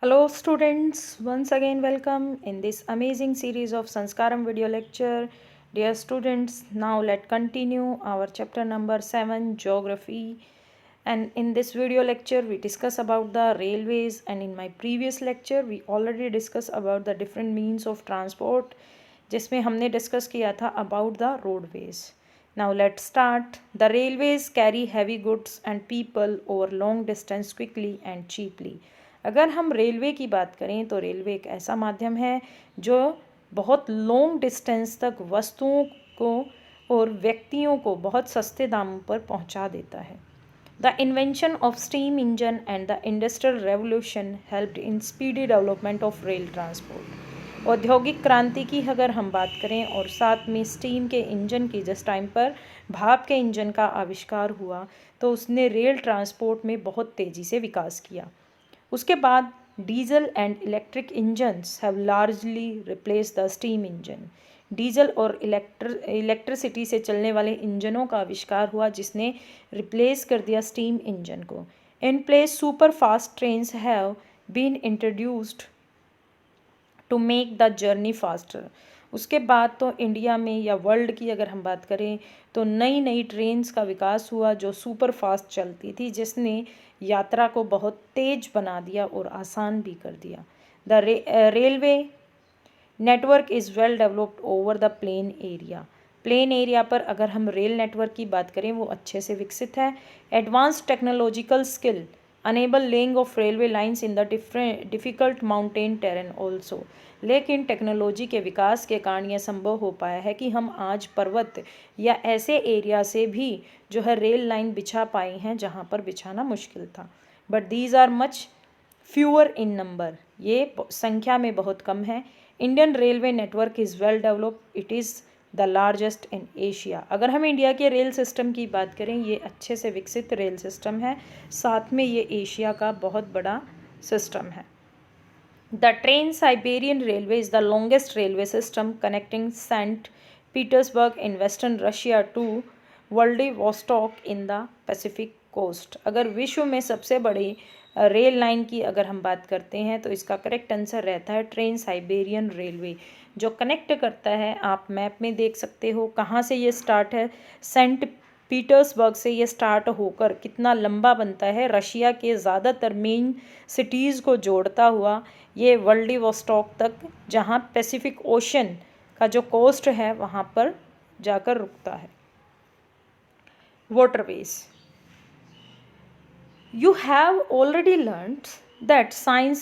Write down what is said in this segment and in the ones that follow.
Hello students, once again welcome in this amazing series of Sanskaram video lecture. Dear students, now let's continue our chapter number 7 Geography, and in this video lecture we discuss about the railways, and in my previous lecture we already discussed about the different means of transport जिसमें हमने discuss किया था about the roadways. Now let's start. The railways carry heavy goods and people over long distance quickly and cheaply. अगर हम railway की बात करें तो रेलवे एक ऐसा माध्यम है जो बहुत लॉन्ग डिस्टेंस तक वस्तुओं को और व्यक्तियों को बहुत सस्ते दामों पर पहुंचा देता है. The invention of steam engine and the industrial revolution helped in speedy development of rail transport. औद्योगिक क्रांति की अगर हम बात करें और साथ में स्टीम के इंजन की जिस टाइम पर भाप के इंजन का आविष्कार हुआ तो उसने रेल ट्रांसपोर्ट में बहुत तेज़ी से विकास किया. उसके बाद diesel and electric engines have largely replace the steam engine. Diesel और इलेक्ट्रिसिटी से चलने वाले इंजनों का आविष्कार हुआ जिसने रिप्लेस कर दिया स्टीम इंजन को. In place super fast trains have been introduced to make the journey faster. उसके बाद तो इंडिया में या वर्ल्ड की अगर हम बात करें तो नई नई ट्रेन्स का विकास हुआ जो सुपर फास्ट चलती थी जिसने यात्रा को बहुत तेज बना दिया और आसान भी कर दिया. The railway network is well developed over the plain area. Plain area पर अगर हम रेल नेटवर्क की बात करें वो अच्छे से विकसित है. Advanced technological skill enable laying of railway lines in the difficult mountain terrain also. लेकिन टेक्नोलॉजी के विकास के कारण यह संभव हो पाया है कि हम आज पर्वत या ऐसे एरिया से भी जो है रेल लाइन बिछा पाए हैं जहाँ पर बिछाना मुश्किल था. But these are much fewer in number. ये संख्या में बहुत कम है. Indian railway network is well developed. It is the largest in Asia. अगर हम इंडिया के रेल सिस्टम की बात करें ये अच्छे से विकसित रेल सिस्टम है. साथ में ये एशिया का बहुत बड़ा सिस्टम है. The trans Siberian railway is the longest railway system connecting saint Petersburg in western Russia to Vladivostok in the Pacific coast. अगर विश्व में सबसे बड़ी रेल लाइन की अगर हम बात करते हैं तो इसका करेक्ट आंसर रहता है ट्रेन साइबेरियन रेलवे जो कनेक्ट करता है. आप मैप में देख सकते हो कहाँ से ये स्टार्ट है. सेंट पीटर्सबर्ग से ये स्टार्ट होकर कितना लंबा बनता है. रशिया के ज़्यादातर मेन सिटीज़ को जोड़ता हुआ ये व्लादिवोस्टॉक तक जहाँ पैसिफिक ओशन का जो कोस्ट है वहाँ पर जाकर रुकता है. Waterways. You have already learned that since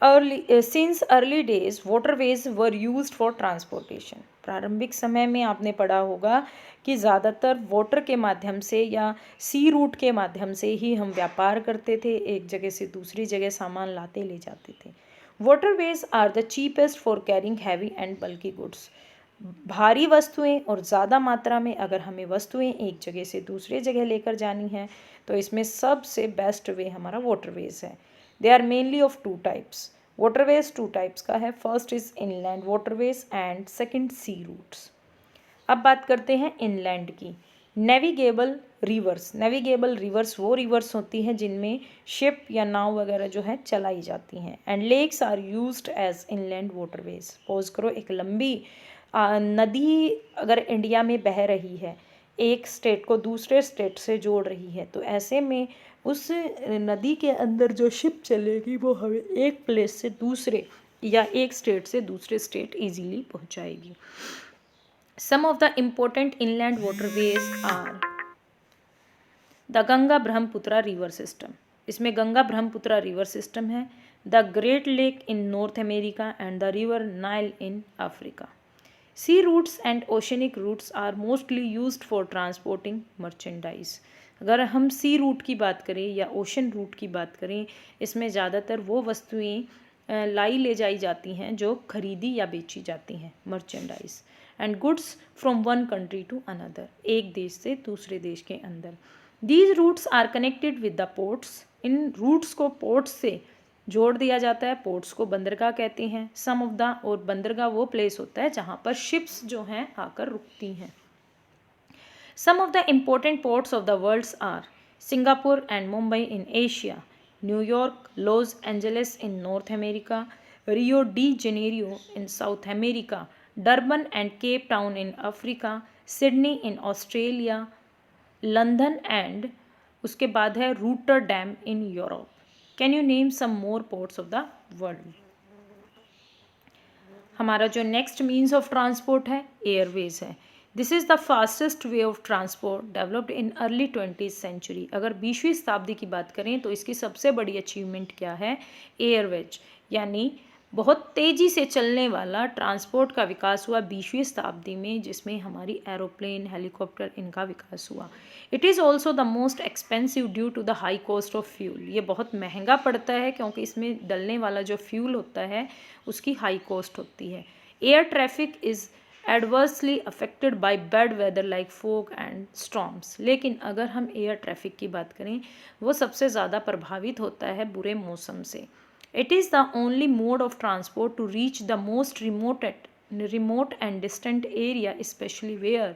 early days waterways were used for transportation. प्रारंभिक समय में आपने पढ़ा होगा कि ज़्यादातर वाटर के माध्यम से या सी रूट के माध्यम से ही हम व्यापार करते थे. एक जगह से दूसरी जगह सामान लाते ले जाते थे. Waterways are the cheapest for carrying heavy and bulky goods. भारी वस्तुएं और ज़्यादा मात्रा में अगर हमें वस्तुएं एक जगह से दूसरे जगह लेकर जानी है तो इसमें सबसे बेस्ट वे हमारा वाटरवेज है. They are mainly of two types. Waterways two types का है. First is inland waterways and second sea routes. अब बात करते हैं इनलैंड की. Navigable rivers. नेविगेबल रिवर्स वो रिवर्स होती हैं जिनमें शिप या नाव वगैरह जो है चलाई जाती हैं. And lakes are used as inland waterways. Suppose करो एक लंबी नदी अगर इंडिया में बह रही है एक स्टेट को दूसरे स्टेट से जोड़ रही है तो ऐसे में उस नदी के अंदर जो शिप चलेगी वो हमें एक प्लेस से दूसरे या एक स्टेट से दूसरे स्टेट इजीली पहुंचाएगी. Some of the important inland waterways are the Ganga Brahmaputra river system. इसमें गंगा ब्रह्मपुत्रा रिवर सिस्टम है. The great lake in north America and the river Nile in Africa. Sea routes and oceanic routes are mostly used for transporting merchandise. अगर हम सी root की बात करें या ocean root की बात करें इसमें ज़्यादातर वो वस्तुएं लाई ले जाई जाती हैं जो खरीदी या बेची जाती हैं. Merchandise and goods from one country to another. एक देश से दूसरे देश के अंदर. These routes are connected with the ports. इन रूट्स को पोर्ट्स से जोड़ दिया जाता है. पोर्ट्स को बंदरगाह कहते हैं. सम ऑफ द और बंदरगाह वो प्लेस होता है जहाँ पर शिप्स जो हैं आकर रुकती हैं. Some of the important ports of the worlds are Singapore and Mumbai in Asia, New York, Los Angeles in north America, Rio de Janeiro in south America, Durban and Cape Town in Africa, Sydney in Australia, London and उसके बाद है Rotterdam in Europe. Can you name some more ports of the world. हमारा जो next means of transport है airways है। This is the fastest way of transport developed in early 20th century. अगर 20वीं शताब्दी की बात करें तो इसकी सबसे बड़ी अचीवमेंट क्या है, एयरवेज, यानी बहुत तेज़ी से चलने वाला ट्रांसपोर्ट का विकास हुआ 20वीं शताब्दी में, जिसमें हमारी एरोप्लेन, हेलीकॉप्टर, इनका विकास हुआ। It is also the most expensive due to the high cost of fuel. ये बहुत महंगा पड़ता है क्योंकि इसमें डलने वाला जो फ्यूल होता है उसकी हाई कॉस्ट होती है। Air traffic is adversely affected by bad weather like fog and storms. लेकिन अगर हम एयर ट्रैफिक की बात करें, वो सबसे ज़्यादा प्रभावित होता है बुरे मौसम से। It is the only mode of transport to reach the most remote and distant area, especially where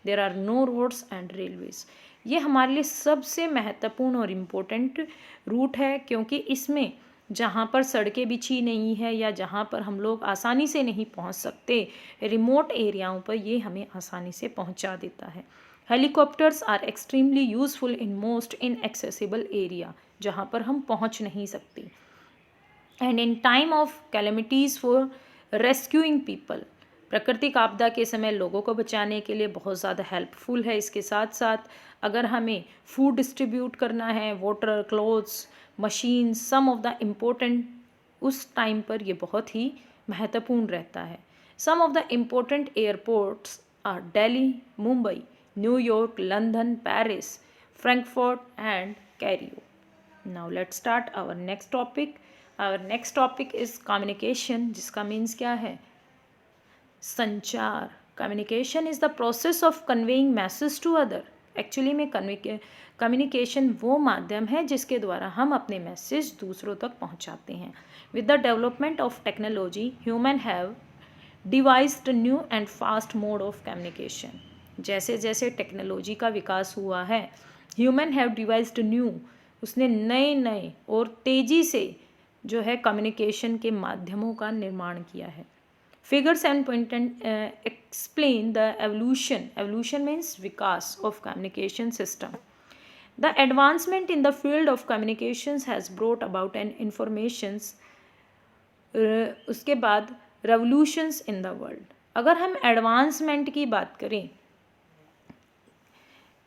there are no roads and railways. ये हमारे लिए सबसे महत्वपूर्ण और इम्पोर्टेंट रूट है, क्योंकि इसमें जहाँ पर सड़कें बिछी नहीं है या जहाँ पर हम लोग आसानी से नहीं पहुँच सकते, रिमोट एरियाओं पर ये हमें आसानी से पहुँचा देता है। Helicopters are extremely useful in most inaccessible area, जहाँ पर हम पहुँच नहीं सकते। And in time of calamities for rescuing people, प्राकृतिक आपदा के समय लोगों को बचाने के लिए बहुत ज़्यादा हेल्पफुल है। इसके साथ साथ अगर हमें फूड डिस्ट्रीब्यूट करना है, water, clothes, machine, some of the important, उस टाइम पर ये बहुत ही महत्वपूर्ण रहता है। Some of the important airports are Delhi, Mumbai, New York, London, Paris, Frankfurt and Cairo. Now let's start our next topic. Our next topic is communication, जिसका means क्या है, संचार। Communication is the process of conveying message to other. Actually में communication वो माध्यम है जिसके द्वारा हम अपने मैसेज दूसरों तक पहुंचाते हैं। With the development of technology, human have devised new and fast mode of communication. जैसे जैसे टेक्नोलॉजी का विकास हुआ है, ह्यूमन हैव डिवाइस्ड न्यू, उसने नए नए और तेज़ी से जो है कम्युनिकेशन के माध्यमों का निर्माण किया है। Figures and point explain the evolution means Vikas of communication system. The advancement in the field of communications has brought about an informations, उसके बाद रेवोल्यूशंस इन द वर्ल्ड। अगर हम एडवांसमेंट की बात करें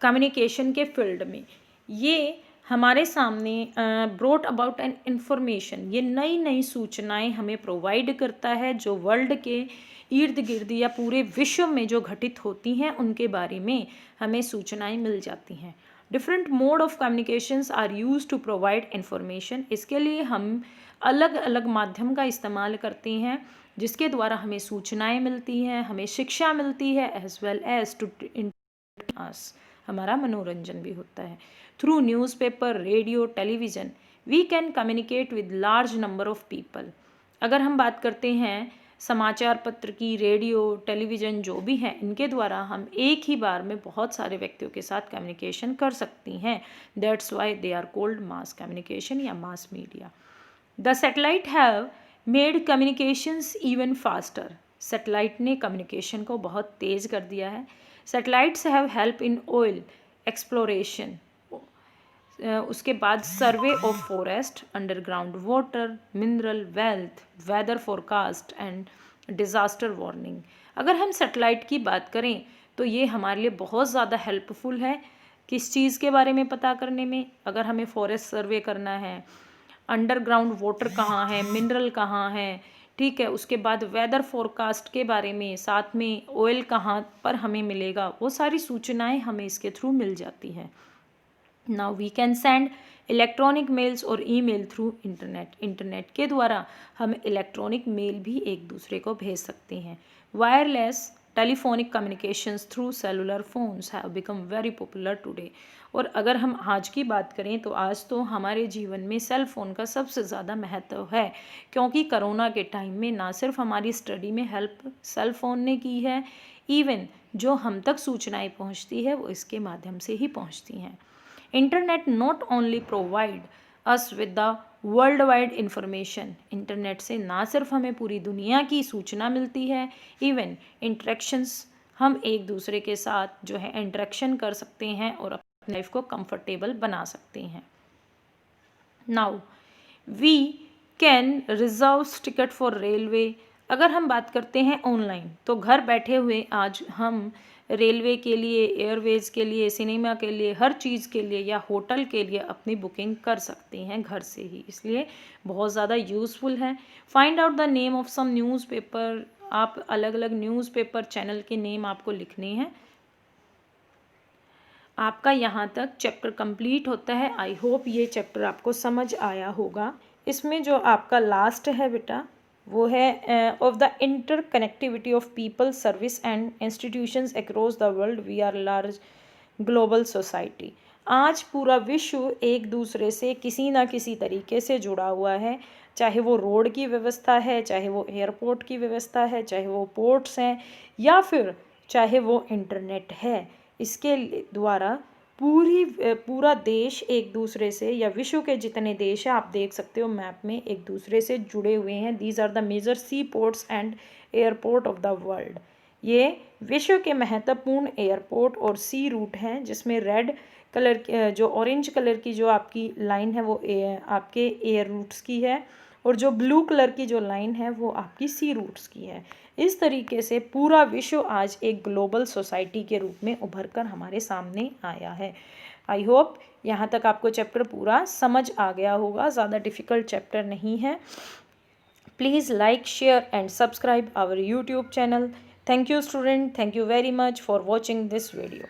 कम्युनिकेशन के फील्ड में, ये हमारे सामने ब्रोट अबाउट एन इंफॉर्मेशन, ये नई नई सूचनाएं हमें प्रोवाइड करता है जो वर्ल्ड के इर्द गिर्द या पूरे विश्व में जो घटित होती हैं उनके बारे में हमें सूचनाएं मिल जाती हैं। Different mode of communications are use to provide information. इसके लिए हम अलग अलग माध्यम का इस्तेमाल करते हैं जिसके द्वारा हमें सूचनाएं मिलती हैं, हमें शिक्षा मिलती है, as well as to us, हमारा मनोरंजन भी होता है। Through newspaper, radio, television we can communicate with large number of people. अगर हम बात करते हैं समाचार पत्र की, रेडियो, टेलीविज़न जो भी हैं, इनके द्वारा हम एक ही बार में बहुत सारे व्यक्तियों के साथ कम्युनिकेशन कर सकती हैं। That's why they are called mass communication या mass media. The satellite have made communications even faster. Satellite ने कम्युनिकेशन को बहुत तेज़ कर दिया है। Satellites have help in oil exploration, उसके बाद survey of forest, underground water, mineral wealth, weather forecast and disaster warning. अगर हम सैटेलाइट की बात करें तो ये हमारे लिए बहुत ज़्यादा हेल्पफुल है। किस चीज़ के बारे में पता करने में, अगर हमें फॉरेस्ट सर्वे करना है, अंडरग्राउंड वाटर कहाँ है, मिनरल कहाँ है, ठीक है, उसके बाद वेदर फोरकास्ट के बारे में, साथ में ऑयल कहाँ पर हमें मिलेगा, वो सारी सूचनाएं हमें इसके थ्रू मिल जाती हैं। Now we can send electronic mails और ईमेल थ्रू इंटरनेट। इंटरनेट के द्वारा हम इलेक्ट्रॉनिक मेल भी एक दूसरे को भेज सकते हैं। Wireless telephonic communications through cellular phones have become very popular today. और अगर हम आज की बात करें तो आज तो हमारे जीवन में सेल फ़ोन का सबसे ज़्यादा महत्व है, क्योंकि कोरोना के टाइम में ना सिर्फ हमारी स्टडी में हेल्प सेल फ़ोन ने की है, इवन जो हम तक सूचनाएं पहुंचती है वो इसके माध्यम से ही पहुंचती हैं। Internet not only provide us with the world wide information. Internet से ना सिर्फ हमें पूरी दुनिया की सूचना मिलती है, इवन इंटरेक्शंस, हम एक दूसरे के साथ जो है इंटरेक्शन कर सकते हैं और अपनी लाइफ को कंफर्टेबल बना सकते हैं। Now we can reserve ticket for railway. अगर हम बात करते हैं ऑनलाइन, तो घर बैठे हुए आज हम रेलवे के लिए, एयरवेज के लिए, सिनेमा के लिए, हर चीज़ के लिए या होटल के लिए अपनी बुकिंग कर सकते हैं घर से ही, इसलिए बहुत ज़्यादा यूज़फुल है। Find out the name of some newspaper. आप अलग अलग न्यूज़पेपर चैनल के नेम आपको लिखने हैं। आपका यहाँ तक चैप्टर कंप्लीट होता है। आई होप ये चैप्टर आपको समझ आया होगा। इसमें जो आपका लास्ट है बेटा, वो है of the interconnectivity of people, service and institutions across the world, we are large global society. आज पूरा विश्व एक दूसरे से किसी ना किसी तरीके से जुड़ा हुआ है, चाहे वो रोड की व्यवस्था है, चाहे वो एयरपोर्ट की व्यवस्था है, चाहे वो पोर्ट्स हैं, या फिर चाहे वो इंटरनेट है। इसके द्वारा पूरा देश एक दूसरे से, या विश्व के जितने देश हैं आप देख सकते हो मैप में, एक दूसरे से जुड़े हुए हैं। These are the major sea ports and airport of the world. ये विश्व के महत्वपूर्ण एयरपोर्ट और सी रूट हैं, जिसमें रेड कलर जो ऑरेंज कलर की जो आपकी लाइन है वो आपके एयर रूट्स की है, और जो ब्लू कलर की जो लाइन है वो आपकी सी रूट्स की है। इस तरीके से पूरा विश्व आज एक ग्लोबल सोसाइटी के रूप में उभर कर हमारे सामने आया है। आई होप यहाँ तक आपको चैप्टर पूरा समझ आ गया होगा, ज़्यादा डिफ़िकल्ट चैप्टर नहीं है। Please like, share and subscribe our YouTube channel. Thank you student, thank you very much for watching this video.